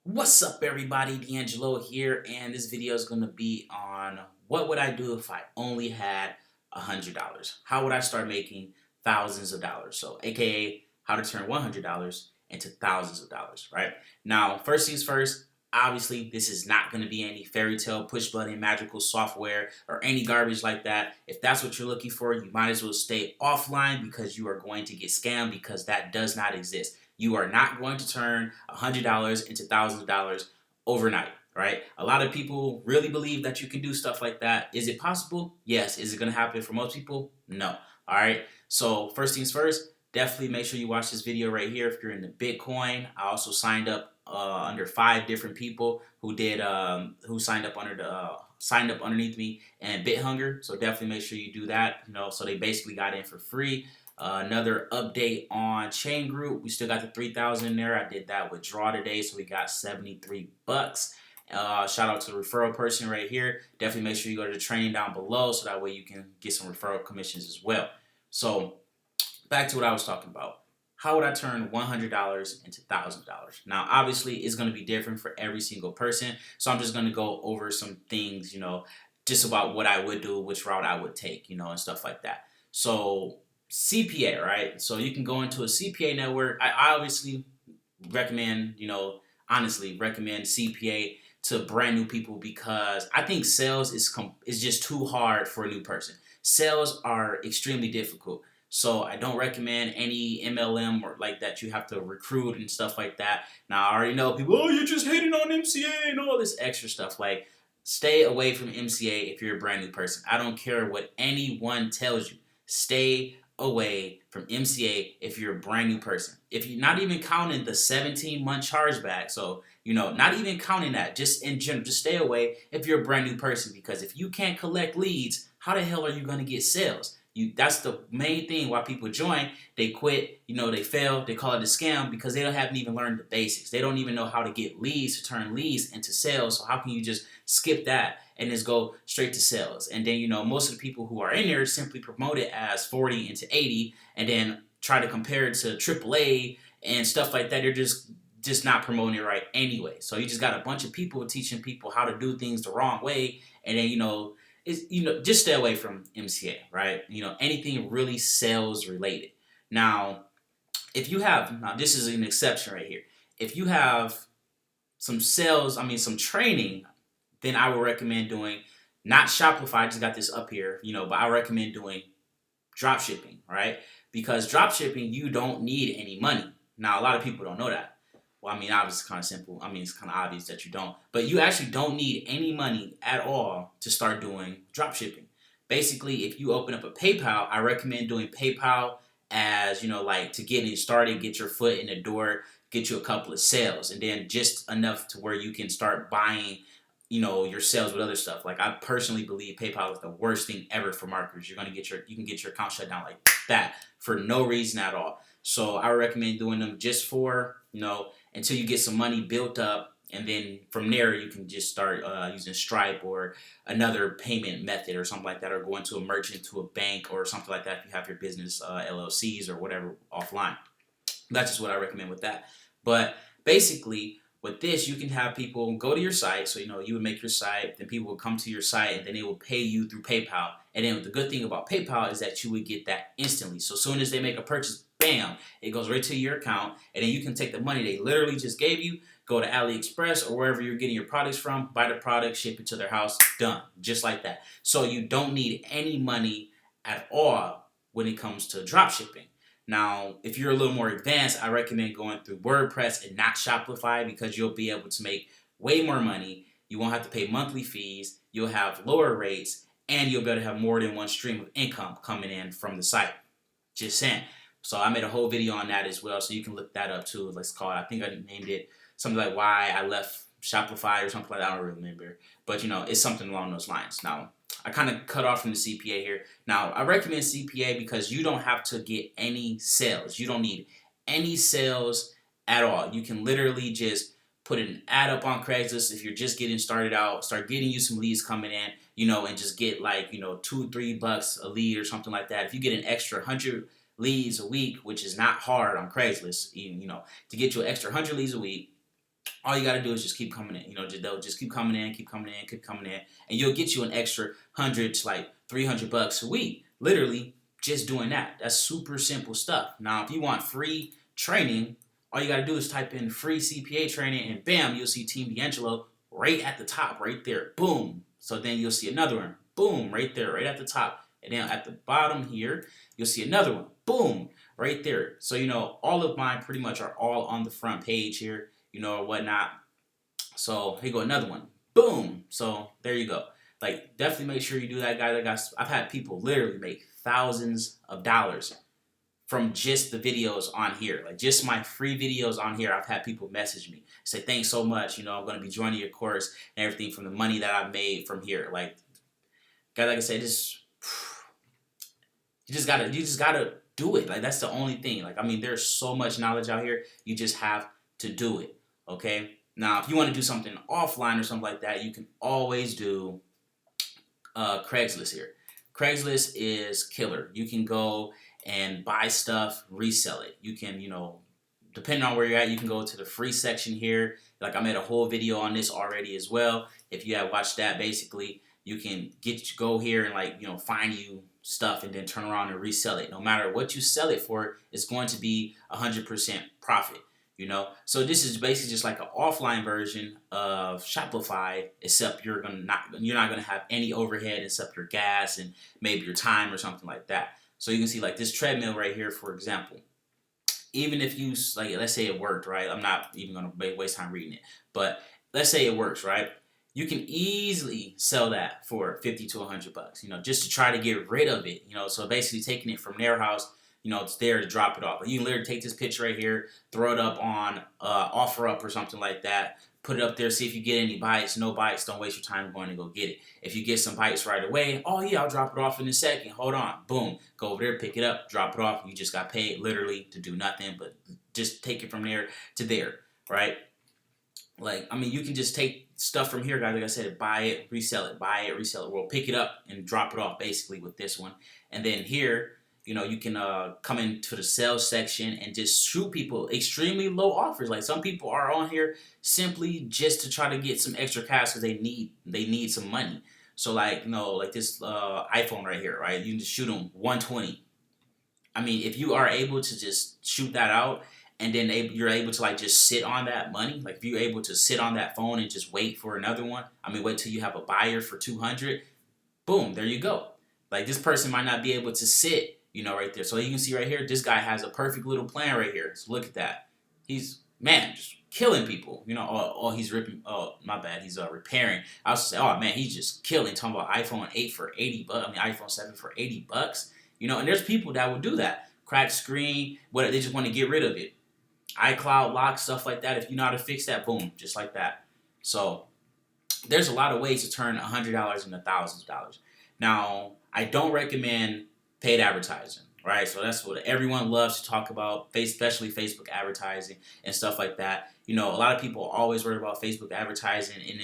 What's up, everybody? DeAngelo here, and this video is going to be on what would I do if I only had $100? How would I start making thousands of dollars? So, aka how to turn $100 into thousands of dollars, right? Now, first things first, obviously, this is not going to be any fairy tale, push button, magical software, or any garbage like that. If that's what you're looking for, you might as well stay offline because you are going to get scammed because that does not exist. You are not going to turn $100 into thousands of dollars overnight, right? A lot of people really believe that you can do stuff like that. Is it possible? Yes. Is it going to happen for most people? No. All right. So first things first, definitely make sure you watch this video right here if you're into Bitcoin. I also signed up under 5 different people who signed up underneath me and BitHunger. So definitely make sure you do that. So they basically got in for free. Another update on Chaingroup. We still got the 3,000 in there. I did that withdrawal today, so we got 73 bucks. Shout out to the referral person right here. Definitely make sure you go to the training down below so that way you can get some referral commissions as well. So back to what I was talking about. How would I turn $100 into $1,000? Now, obviously, it's going to be different for every single person. So I'm just going to go over some things, just about what I would do, which route I would take, and stuff like that. So CPA, right? So you can go into a CPA network. I obviously recommend, honestly recommend CPA to brand new people because I think sales is just too hard for a new person. Sales are extremely difficult. So I don't recommend any MLM or like that you have to recruit and stuff like that. Now I already know people, oh, you're just hating on MCA and all this extra stuff. Like, stay away from MCA if you're a brand new person. I don't care what anyone tells you. Stay away from MCA if you're a brand new person. If you're not even counting the 17-month chargeback, so not even counting that, just in general, just stay away if you're a brand new person because if you can't collect leads, how the hell are you going to get sales? That's the main thing why people join. They quit, they fail, they call it a scam because they haven't even learned the basics. They don't even know how to get leads, to turn leads into sales. So how can you just skip that and just go straight to sales? And then, most of the people who are in there simply promote it as 40 into 80 and then try to compare it to AAA and stuff like that. They're just not promoting it right anyway. So you just got a bunch of people teaching people how to do things the wrong way. And then, just stay away from MCA, right? Anything really sales related. Now, this is an exception right here. If you have some some training, then I would recommend doing not Shopify. I just got this up here, but I recommend doing drop shipping, right? Because drop shipping, you don't need any money. Now, a lot of people don't know that. Well, obviously, it's kind of simple. It's kind of obvious that you don't. But you actually don't need any money at all to start doing drop shipping. Basically, if you open up a PayPal, I recommend doing PayPal as, like to get it started, get your foot in the door, get you a couple of sales, and then just enough to where you can start buying your sales with other stuff. Like, I personally believe PayPal is the worst thing ever for marketers. You can get your account shut down like that for no reason at all. So I recommend doing them just for, until you get some money built up. And then from there, you can just start using Stripe or another payment method or something like that, or going to a merchant, to a bank or something like that if you have your business LLCs or whatever offline. That's just what I recommend with that. But basically, with this, you can have people go to your site. So, you would make your site, then people will come to your site, and then they will pay you through PayPal. And then the good thing about PayPal is that you would get that instantly. So as soon as they make a purchase, bam, it goes right to your account. And then you can take the money they literally just gave you, go to AliExpress or wherever you're getting your products from, buy the product, ship it to their house, done. Just like that. So you don't need any money at all when it comes to drop shipping. Now, if you're a little more advanced, I recommend going through WordPress and not Shopify because you'll be able to make way more money. You won't have to pay monthly fees. You'll have lower rates, and you'll be able to have more than one stream of income coming in from the site. Just saying. So I made a whole video on that as well, so you can look that up too. Let's call it, I think I named it something like why I left Shopify or something like that. I don't remember. But, it's something along those lines. Now, I kind of cut off from the CPA here. Now, I recommend CPA because you don't have to get any sales. You don't need any sales at all. You can literally just put an ad up on Craigslist if you're just getting started out, start getting you some leads coming in, and just get like, $2-3 a lead or something like that. If you get an extra 100 leads a week, which is not hard on Craigslist, to get you an extra 100 leads a week, all you got to do is just keep coming in. You know, they'll just keep coming in, keep coming in, keep coming in, and you'll get you an extra 100 to like $300 a week. Literally, just doing that. That's super simple stuff. Now, if you want free training, all you got to do is type in free CPA training, and bam, you'll see TeamDeAngelo right at the top, right there. Boom. So then you'll see another one. Boom, right there, right at the top. And then at the bottom here, you'll see another one. Boom, right there. So, you know, all of mine pretty much are all on the front page here, you know, or whatnot. So here go another one. Boom. So there you go. Like, definitely make sure you do that, guys. Like, I've had people literally make thousands of dollars from just the videos on here. Like, just my free videos on here, I've had people message me, say, thanks so much. You know, I'm going to be joining your course and everything from the money that I've made from here. Like, guys, like I said, you just gotta do it. Like, that's the only thing. Like, I mean, there's so much knowledge out here. You just have to do it. Okay. Now, if you want to do something offline or something like that, you can always do Craigslist here. Craigslist is killer. You can go and buy stuff, resell it. You can, you know, depending on where you're at, you can go to the free section here. Like, I made a whole video on this already as well. If you have watched that, basically, you can go here and, like, you know, find you stuff and then turn around and resell it. No matter what you sell it for, it's going to be 100% profit. You know, so this is basically just like an offline version of Shopify, except you're not gonna have any overhead except your gas and maybe your time or something like that. So you can see, like, this treadmill right here, for example. Even if you, like, let's say it worked, right? I'm not even gonna waste time reading it, but let's say it works, right? You can easily sell that for 50 to $100, you know, just to try to get rid of it, you know. So basically taking it from their house, you know, it's there to drop it off. Like, you can literally take this picture right here, throw it up on OfferUp or something like that, put it up there, see if you get any bites. No bites, don't waste your time going to go get it. If you get some bites right away, oh yeah, I'll drop it off in a second. Hold on, boom, go over there, pick it up, drop it off. You just got paid literally to do nothing but just take it from there to there, right? Like, I mean, you can just take stuff from here, guys. Like I said, buy it, resell it, buy it, resell it. We'll pick it up and drop it off basically with this one. And then here, you know, you can come into the sales section and just shoot people extremely low offers. Like, some people are on here simply just to try to get some extra cash because they need some money. So, like, you know, like this iPhone right here, right? You can just shoot them 120. I mean, if you are able to just shoot that out and then you're able to, like, just sit on that money, like if you're able to sit on that phone and just wait for another one, I mean, wait till you have a buyer for 200, boom, there you go. Like, this person might not be able to sit, you know, right there. So you can see right here, this guy has a perfect little plan right here. So look at that. He's, man, just killing people, you know. Oh, he's ripping, oh, my bad, he's repairing. I was say, oh man, he's just killing. Talking about iPhone 8 for $80, I mean iPhone 7 for $80. You know, and there's people that will do that. Crack screen, what, they just want to get rid of it. iCloud lock, stuff like that. If you know how to fix that, boom, just like that. So there's a lot of ways to turn $100 into thousands of dollars. Now, I don't recommend paid advertising, right? So that's what everyone loves to talk about, especially Facebook advertising and stuff like that. You know, a lot of people always worry about Facebook advertising, and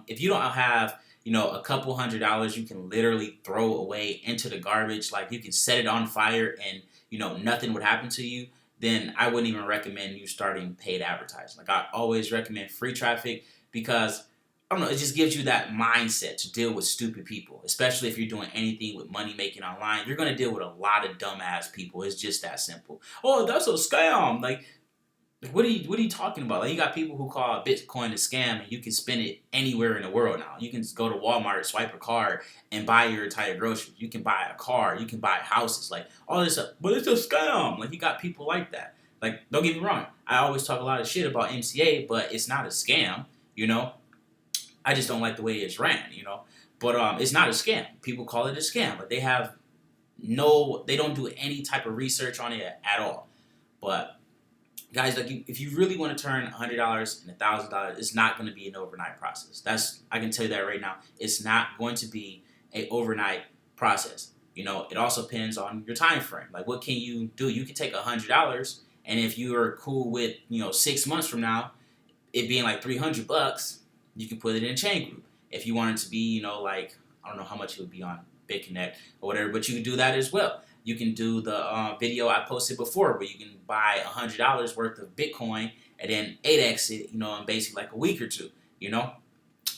if you don't have, you know, a couple $100 you can literally throw away into the garbage, like you can set it on fire and, you know, nothing would happen to you, then I wouldn't even recommend you starting paid advertising. Like, I always recommend free traffic because, I don't know, it just gives you that mindset to deal with stupid people, especially if you're doing anything with money making online. You're going to deal with a lot of dumbass people. It's just that simple. Oh, that's a scam. Like, what are you talking about? Like, you got people who call Bitcoin a scam, and you can spend it anywhere in the world now. You can go to Walmart, swipe a card, and buy your entire groceries. You can buy a car. You can buy houses. Like, all this stuff. But it's a scam. Like, you got people like that. Like, don't get me wrong. I always talk a lot of shit about MCA, but it's not a scam, you know? I just don't like the way it's ran, you know? But it's not a scam. People call it a scam, but they don't do any type of research on it at all. But guys, like, if you really want to turn $100 and $1,000, it's not going to be an overnight process. I can tell you that right now. It's not going to be an overnight process. You know, it also depends on your time frame. Like, what can you do? You can take $100, and if you are cool with, you know, 6 months from now, it being like $300, you can put it in Chaingroup. If you want it to be, you know, like, I don't know how much it would be on bitconnect or whatever, but you can do that as well. You can do the video I posted before where you can buy $100 worth of Bitcoin and then 8x it, you know, in basically like a week or two, you know.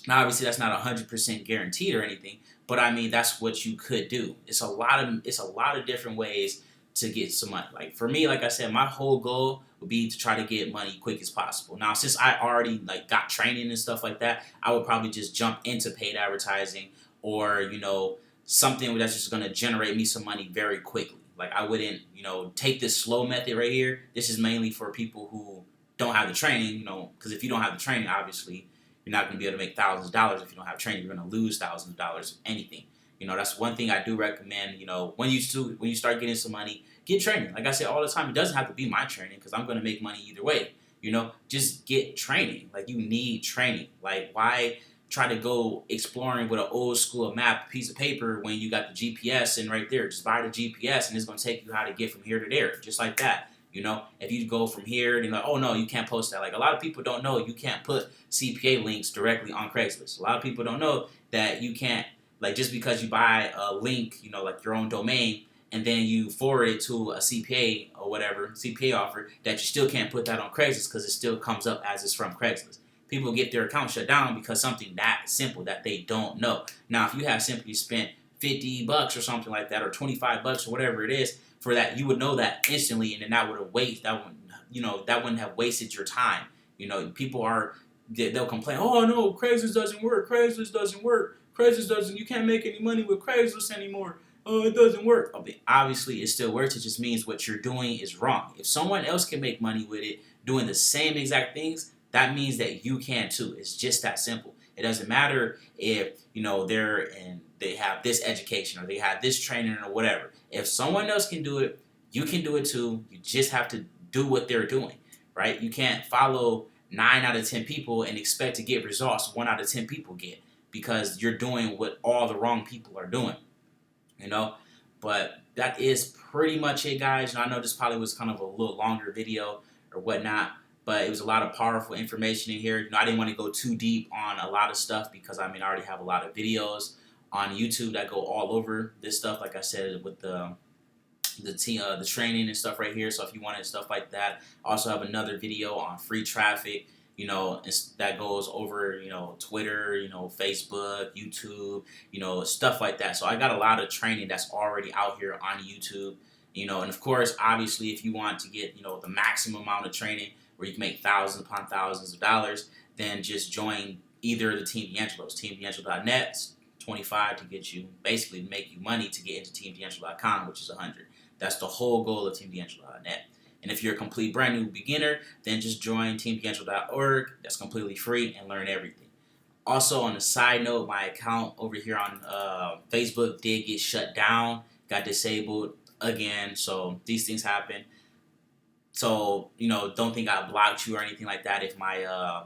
Now, obviously, that's not 100% guaranteed or anything, but I mean, that's what you could do. It's a lot of different ways to get some money. Like for me, like I said, my whole goal would be to try to get money quick as possible. Now, since I already like got training and stuff like that, I would probably just jump into paid advertising or you know something that's just gonna generate me some money very quickly. Like I wouldn't, you know, take this slow method right here. This is mainly for people who don't have the training, you know, because if you don't have the training, obviously you're not going to be able to make thousands of dollars if you don't have training. You're going to lose thousands of dollars of anything. You know, that's one thing I do recommend. You know, when you start getting some money, get training. Like I say all the time, it doesn't have to be my training because I'm going to make money either way. You know, just get training. Like you need training. Like why try to go exploring with an old school map piece of paper when you got the GPS and right there? Just buy the GPS and it's going to take you how to get from here to there, just like that. You know, if you go from here and like, oh no, you can't post that. Like a lot of people don't know you can't put CPA links directly on Craigslist. A lot of people don't know that you can't, like just because you buy a link, you know, like your own domain, and then you forward it to a CPA or whatever, CPA offer, that you still can't put that on Craigslist because it still comes up as it's from Craigslist. People get their account shut down because something that simple that they don't know. Now, if you have simply spent $50 or something like that, or $25 or whatever it is, for that, you would know that instantly, and then that would have that wouldn't have wasted your time. You know, people they'll complain, oh no, Craigslist doesn't work, Craigslist doesn't work, Craigslist doesn't, you can't make any money with Craigslist anymore. Oh, it doesn't work. I mean, obviously, it still works. It just means what you're doing is wrong. If someone else can make money with it doing the same exact things, that means that you can too. It's just that simple. It doesn't matter if you know they have this education or they have this training or whatever. If someone else can do it, you can do it too. You just have to do what they're doing, right? You can't follow 9 out of 10 people and expect to get results 1 out of 10 people get because you're doing what all the wrong people are doing, you know? But that is pretty much it, guys. And I know this probably was kind of a little longer video or whatnot, but it was a lot of powerful information in here. You know, I didn't want to go too deep on a lot of stuff because I mean, I already have a lot of videos on YouTube that go all over this stuff. Like I said, with the training and stuff right here. So if you wanted stuff like that, I also have another video on free traffic. You know, that goes over, you know, Twitter, you know, Facebook, YouTube, you know, stuff like that. So I got a lot of training that's already out here on YouTube, you know, and of course, obviously, if you want to get, you know, the maximum amount of training where you can make thousands upon thousands of dollars, then just join either the Team DeAngelo's, TeamDeAngelo.net, 25 to get you, basically make you money to get into TeamDeAngelo.com, which is 100. That's the whole goal of TeamDeAngelo.net. And if you're a complete brand new beginner, then just join TeamDeAngelo.org. That's completely free and learn everything. Also, on a side note, my account over here on Facebook did get shut down, got disabled again. So these things happen. So, you know, don't think I blocked you or anything like that. If my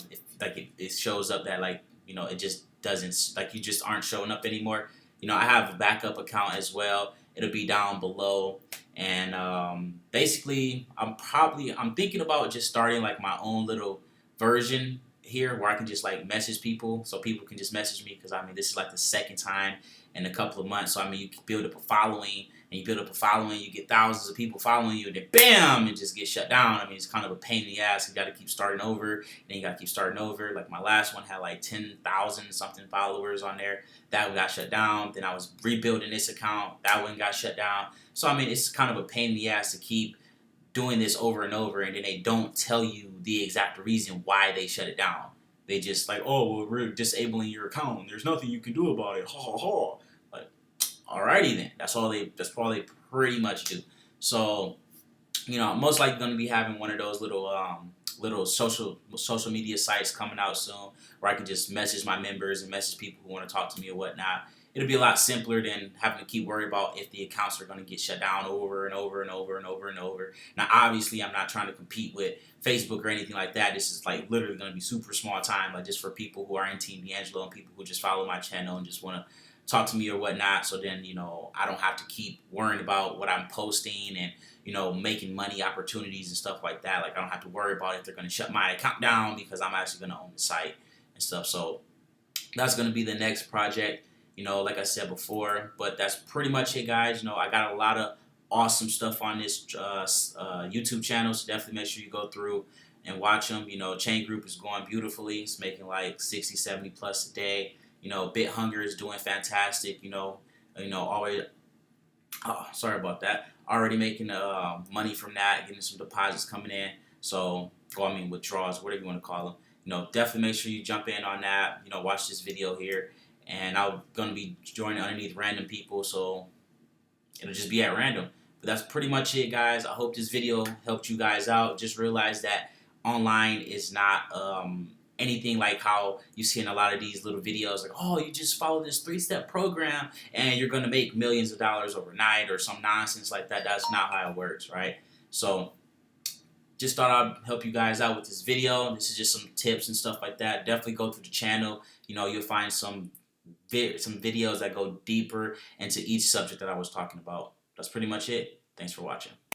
it shows up that like, you know, it just doesn't, like you just aren't showing up anymore. You know, I have a backup account as well. It'll be down below. And basically, I'm thinking about just starting like my own little version here where I can just like message people so people can just message me, because I mean, this is like the second time in a couple of months. So I mean, you can build up a following, and you build up a following, you get thousands of people following you, and then bam, it just gets shut down. I mean, it's kind of a pain in the ass. You got to keep starting over, and then you got to keep starting over. Like my last one had like 10,000 something followers on there. That one got shut down. Then I was rebuilding this account. That one got shut down. So I mean, it's kind of a pain in the ass to keep doing this over and over, and then they don't tell you the exact reason why they shut it down. They just like, oh, well, we're disabling your account. There's nothing you can do about it. Ha ha ha. Alrighty then. That's all they pretty much do. So, you know, I'm most likely going to be having one of those little social media sites coming out soon where I can just message my members and message people who want to talk to me or whatnot. It'll be a lot simpler than having to keep worrying about if the accounts are going to get shut down over and over and over and over and over. Now, obviously, I'm not trying to compete with Facebook or anything like that. This is like literally going to be super small time, like just for people who are in Team DeAngelo and people who just follow my channel and just want to talk to me or whatnot. So then, you know, I don't have to keep worrying about what I'm posting and, you know, making money opportunities and stuff like that. Like I don't have to worry about if they're going to shut my account down because I'm actually going to own the site and stuff. So that's going to be the next project, you know, like I said before. But that's pretty much it, guys. You know, I got a lot of awesome stuff on this YouTube channel, so definitely make sure you go through and watch them. You know, Chaingroup is going beautifully. It's making like 60, 70 plus a day. You know, BitHunger is doing fantastic. Already. Oh, sorry about that. Already making money from that, getting some deposits coming in. So, withdrawals, whatever you want to call them. You know, definitely make sure you jump in on that. You know, watch this video here, and I'm gonna be joining underneath random people, so it'll just be at random. But that's pretty much it, guys. I hope this video helped you guys out. Just realize that online is not anything like how you see in a lot of these little videos, like, oh, you just follow this 3-step program and you're gonna make millions of dollars overnight or some nonsense like that. That's not how it works, right? So just thought I'd help you guys out with this video. This is just some tips and stuff like that. Definitely go through the channel. You know, you'll find some videos that go deeper into each subject that I was talking about. That's pretty much it. Thanks for watching.